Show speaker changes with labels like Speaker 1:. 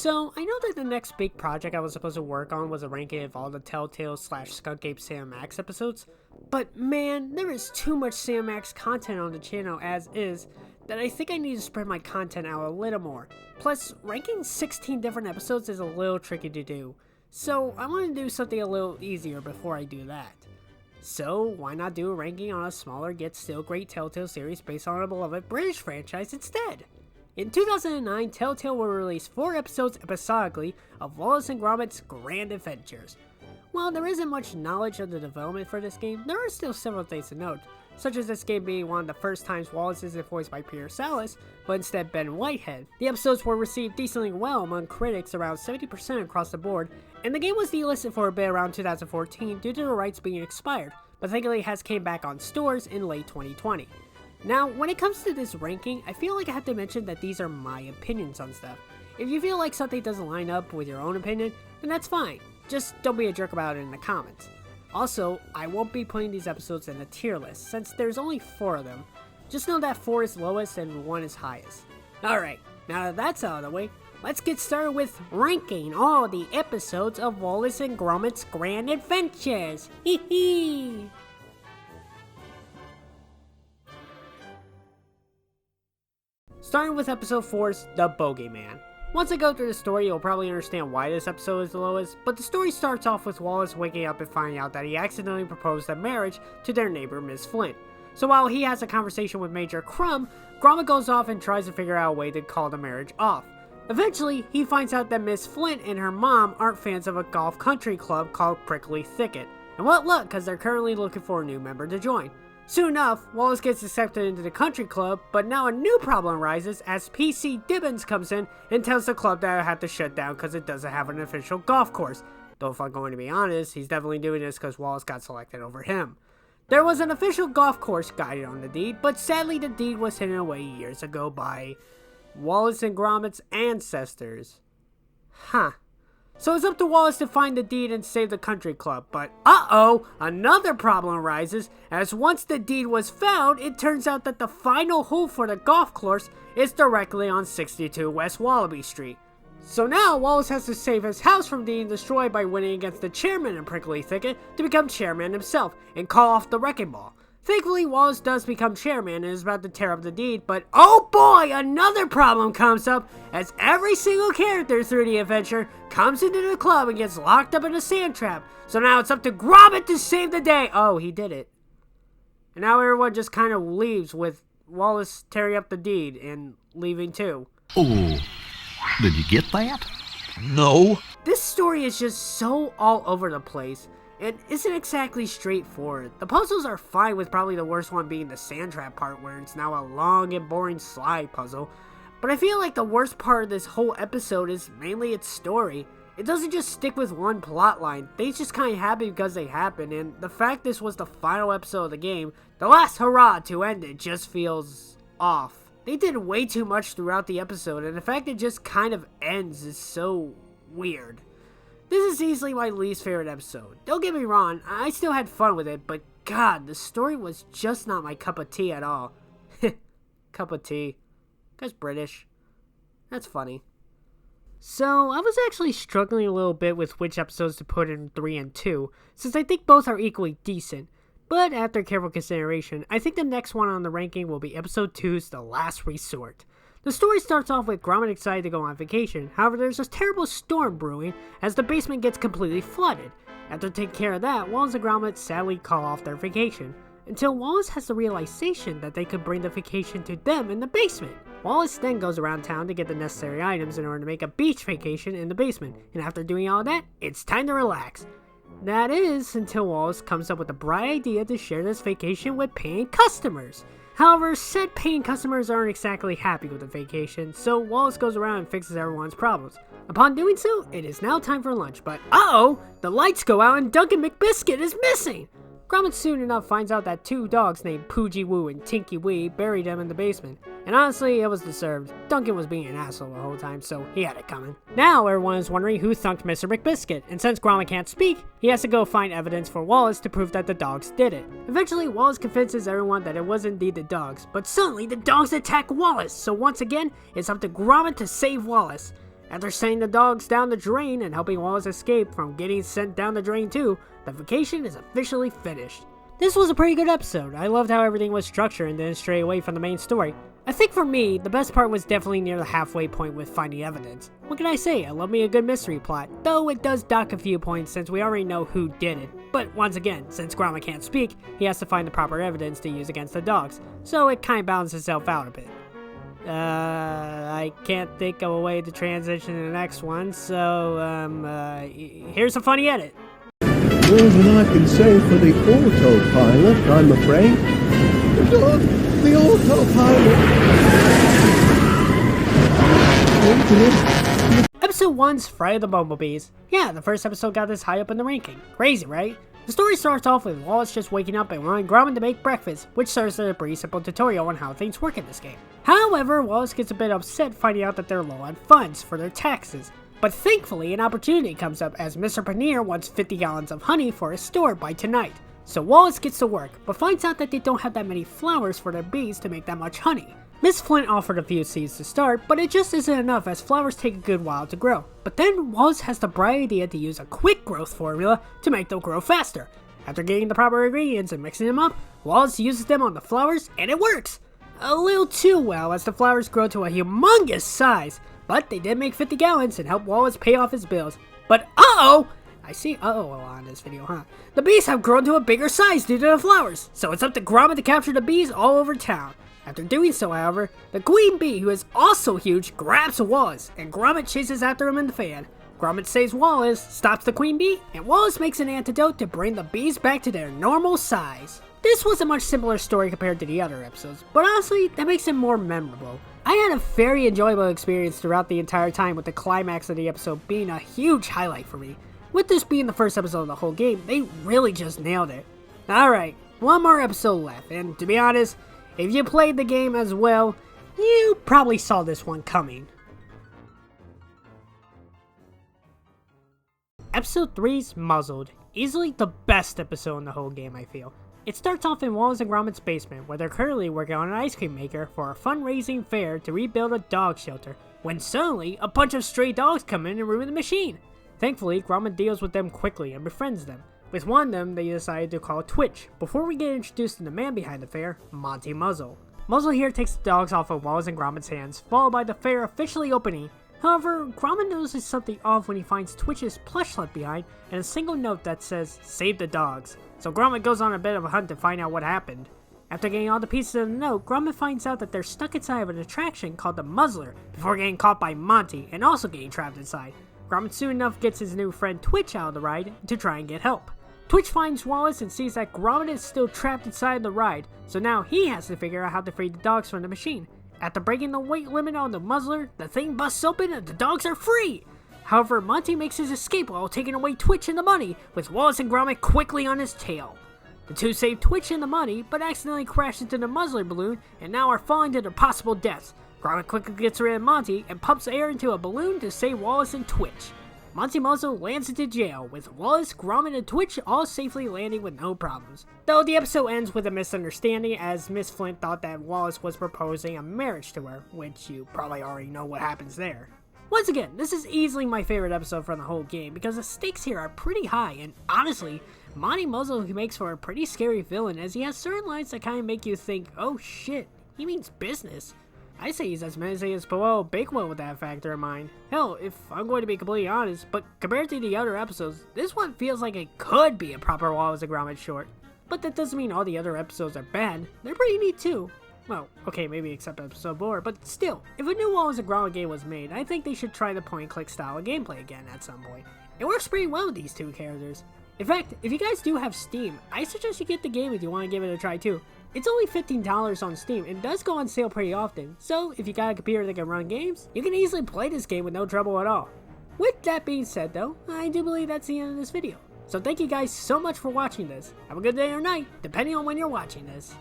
Speaker 1: So, I know that the next big project I was supposed to work on was a ranking of all the Telltale / Skunkape Sam Max episodes, but man, there is too much Sam Max content on the channel as is that I think I need to spread my content out a little more. Plus, ranking 16 different episodes is a little tricky to do, so I want to do something a little easier before I do that. So, why not do a ranking on a smaller yet still great Telltale series based on a beloved British franchise instead? In 2009, Telltale will release 4 episodes episodically of Wallace and Gromit's Grand Adventures. While there isn't much knowledge of the development for this game, there are still several things to note, such as this game being one of the first times Wallace isn't voiced by Peter Sallis, but instead Ben Whitehead. The episodes were received decently well among critics, around 70% across the board, and the game was delisted for a bit around 2014 due to the rights being expired, but thankfully has came back on stores in late 2020. Now, when it comes to this ranking, I feel like I have to mention that these are my opinions on stuff. If you feel like something doesn't line up with your own opinion, then that's fine. Just don't be a jerk about it in the comments. Also, I won't be putting these episodes in a tier list, since there's only 4 of them. Just know that 4 is lowest and 1 is highest. Alright, now that that's out of the way, let's get started with ranking all the episodes of Wallace and Gromit's Grand Adventures. Hee hee! Starting with episode 4's The Bogeyman. Once I go through the story, you'll probably understand why this episode is the lowest, but the story starts off with Wallace waking up and finding out that he accidentally proposed a marriage to their neighbor Miss Flint. So while he has a conversation with Major Crumb, Gromit goes off and tries to figure out a way to call the marriage off. Eventually, he finds out that Miss Flint and her mom aren't fans of a golf country club called Prickly Thicket. And what luck, because they're currently looking for a new member to join. Soon enough, Wallace gets accepted into the country club, but now a new problem arises as PC Dibbins comes in and tells the club that it had to shut down because it doesn't have an official golf course. Though if I'm going to be honest, he's definitely doing this because Wallace got selected over him. There was an official golf course guided on the deed, but sadly the deed was hidden away years ago by Wallace and Gromit's ancestors. Huh. So it's up to Wallace to find the deed and save the country club, but uh-oh, another problem arises, as once the deed was found, it turns out that the final hole for the golf course is directly on 62 West Wallaby Street. So now Wallace has to save his house from being destroyed by winning against the chairman in Prickly Thicket to become chairman himself and call off the wrecking ball. Thankfully, Wallace does become chairman and is about to tear up the deed, but oh boy, another problem comes up as every single character through the adventure comes into the club and gets locked up in a sand trap. So now it's up to Gromit to save the day. Oh, he did it. And now everyone just kind of leaves with Wallace tearing up the deed and leaving too.
Speaker 2: Oh, did you get that? No.
Speaker 1: This story is just so all over the place. It isn't exactly straightforward. The puzzles are fine, with probably the worst one being the sand trap part where it's now a long and boring slide puzzle. But I feel like the worst part of this whole episode is mainly its story. It doesn't just stick with one plot line. Things just kind of happen because they happen, and the fact this was the final episode of the game, the last hurrah to end it, just feels off. They did way too much throughout the episode, and the fact it just kind of ends is so weird. This is easily my least favorite episode. Don't get me wrong, I still had fun with it, but god, the story was just not my cup of tea at all. Cup of tea. Guy's British. That's funny. So, I was actually struggling a little bit with which episodes to put in 3 and 2, since I think both are equally decent. But after careful consideration, I think the next one on the ranking will be episode 2's The Last Resort. The story starts off with Gromit excited to go on vacation. However, there's a terrible storm brewing as the basement gets completely flooded. After taking care of that, Wallace and Gromit sadly call off their vacation, until Wallace has the realization that they could bring the vacation to them in the basement. Wallace then goes around town to get the necessary items in order to make a beach vacation in the basement, and after doing all that, it's time to relax. That is, until Wallace comes up with a bright idea to share this vacation with paying customers. However, said paying customers aren't exactly happy with the vacation, so Wallace goes around and fixes everyone's problems. Upon doing so, it is now time for lunch, but uh-oh! The lights go out and Duncan McBiscuit is missing! Gromit soon enough finds out that 2 dogs named Poogie Woo and Tinky Wee buried them in the basement. And honestly, it was deserved. Duncan was being an asshole the whole time, so he had it coming. Now everyone is wondering who thunked Mr. McBiscuit, and since Gromit can't speak, he has to go find evidence for Wallace to prove that the dogs did it. Eventually, Wallace convinces everyone that it was indeed the dogs, but suddenly the dogs attack Wallace, so once again, it's up to Gromit to save Wallace. After sending the dogs down the drain and helping Wallace escape from getting sent down the drain too, the vacation is officially finished. This was a pretty good episode. I loved how everything was structured and didn't stray away from the main story. I think for me, the best part was definitely near the halfway point with finding evidence. What can I say? I love me a good mystery plot, though it does dock a few points since we already know who did it. But once again, since Gromit can't speak, he has to find the proper evidence to use against the dogs, so it kinda balances itself out a bit. I can't think of a way to transition to the next one, so, here's a funny edit.
Speaker 3: More than I can say for the autopilot, I'm afraid. The autopilot.
Speaker 1: Episode 1's Fright of the Bumblebees. Yeah, the first episode got this high up in the ranking. Crazy, right? The story starts off with Wallace just waking up and wanting Gromit to make breakfast, which serves as a pretty simple tutorial on how things work in this game. However, Wallace gets a bit upset finding out that they're low on funds for their taxes. But thankfully, an opportunity comes up as Mr. Paneer wants 50 gallons of honey for his store by tonight. So Wallace gets to work, but finds out that they don't have that many flowers for their bees to make that much honey. Miss Flint offered a few seeds to start, but it just isn't enough as flowers take a good while to grow. But then Wallace has the bright idea to use a quick growth formula to make them grow faster. After getting the proper ingredients and mixing them up, Wallace uses them on the flowers and it works! A little too well as the flowers grow to a humongous size, but they did make 50 gallons and help Wallace pay off his bills. But uh-oh! I see uh-oh a lot in this video, huh? The bees have grown to a bigger size due to the flowers, so it's up to Gromit to capture the bees all over town. After doing so, however, the queen bee, who is also huge, grabs Wallace, and Gromit chases after him in the fan. Gromit saves Wallace, stops the queen bee, and Wallace makes an antidote to bring the bees back to their normal size. This was a much simpler story compared to the other episodes, but honestly, that makes it more memorable. I had a very enjoyable experience throughout the entire time, with the climax of the episode being a huge highlight for me. With this being the first episode of the whole game, they really just nailed it. Alright, one more episode left, and to be honest, if you played the game as well, you probably saw this one coming. Episode 3's Muzzled. Easily the best episode in the whole game, I feel. It starts off in Wallace and Gromit's basement, where they're currently working on an ice cream maker for a fundraising fair to rebuild a dog shelter, when suddenly a bunch of stray dogs come in and ruin the machine. Thankfully, Gromit deals with them quickly and befriends them. With one of them, they decided to call Twitch, before we get introduced to the man behind the fair, Monty Muzzle. Muzzle here takes the dogs off of Wallace and Gromit's hands, followed by the fair officially opening. However, Gromit notices something off when he finds Twitch's plush left behind and a single note that says, "Save the dogs." So Gromit goes on a bit of a hunt to find out what happened. After getting all the pieces of the note, Gromit finds out that they're stuck inside of an attraction called the Muzzler, before getting caught by Monty and also getting trapped inside. Gromit soon enough gets his new friend Twitch out of the ride to try and get help. Twitch finds Wallace and sees that Gromit is still trapped inside the ride, so now he has to figure out how to free the dogs from the machine. After breaking the weight limit on the Muzzler, the thing busts open and the dogs are free! However, Monty makes his escape while taking away Twitch and the money, with Wallace and Gromit quickly on his tail. The two save Twitch and the money, but accidentally crash into the Muzzler balloon and now are falling to their possible deaths. Gromit quickly gets rid of Monty and pumps air into a balloon to save Wallace and Twitch. Monty Muzzle lands into jail, with Wallace, Gromit, and Twitch all safely landing with no problems. Though the episode ends with a misunderstanding, as Miss Flint thought that Wallace was proposing a marriage to her, which you probably already know what happens there. Once again, this is easily my favorite episode from the whole game, because the stakes here are pretty high, and honestly, Monty Muzzle makes for a pretty scary villain, as he has certain lines that kind of make you think, oh shit, he means business. I say he's as menacing as Powell Bakewell with that factor in mind. Hell, if I'm going to be completely honest, but compared to the other episodes, this one feels like it could be a proper Wallace and Gromit short. But that doesn't mean all the other episodes are bad. They're pretty neat too. Well, okay, maybe except episode 4, but still, if a new Wallace and Gromit game was made, I think they should try the point-and-click style of gameplay again at some point. It works pretty well with these two characters. In fact, if you guys do have Steam, I suggest you get the game if you want to give it a try too. It's only $15 on Steam and does go on sale pretty often, so if you got a computer that can run games, you can easily play this game with no trouble at all. With that being said though, I do believe that's the end of this video. So thank you guys so much for watching this. Have a good day or night, depending on when you're watching this.